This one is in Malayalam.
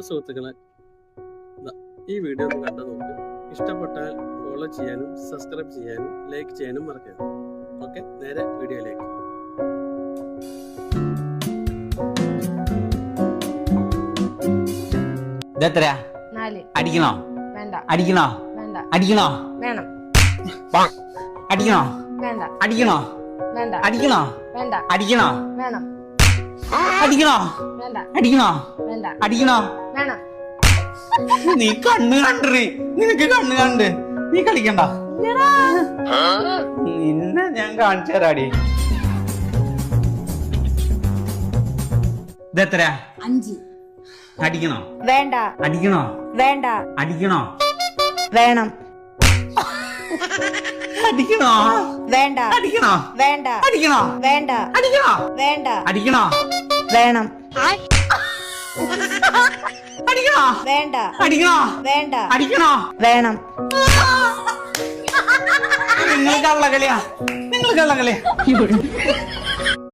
സുഹൃത്തുക്കളെ, ഈ വീഡിയോ ഒന്ന് കണ്ടു നോക്ക്. ഇഷ്ടപ്പെട്ടാൽ ഫോളോ ചെയ്യാനും സബ്സ്ക്രൈബ് ചെയ്യാനും ലൈക്ക് ചെയ്യാനും മറക്കരുത്. ഓക്കെ, നേരെ വീഡിയോയിലേക്ക്. ഇതെത്രയാ? 4. അടിക്കണോ? വേണ്ട. അടിക്കണോ? വേണ്ട. അടിക്കണോ? വേണം. അടിക്കണോ? വേണ്ട. അടിക്കണോ? വേണ്ട. അടിക്കണോ? വേണ്ട. അടിക്കണോ? വേണം. അടിക്കണോ? വേണ്ട. അടിക്കണോ? വേണ്ട. അടിക്കണോ? വേണം. നീ കണ്ണ് കണ്ടേ, നിനക്ക് കണ്ണ് കണ്ട് നീ കളിക്കണ്ട. നിന്നെ ഞാൻ കാണിച്ചു തരാടി. ഇതെത്രയാ? 5. അടിക്കണോ? വേണ്ട. അടിക്കണോ? വേണ്ട. അടിക്കണോ? വേണം. അടിക്കണോ? വേണ്ട. അടിക്കണോ? വേണ്ട. അടിക്കണോ? വേണ്ട. അടിക്കണോ? വേണ്ട. അടിക്കണോ? വേണം. അടിക്കണോ? വേണ്ട. അടിക്കണോ? വേണ്ട. അടിക്കണോ? വേണം. നിങ്ങൾ കള്ളകളിയാ, നിങ്ങൾ കള്ളകളിയാ.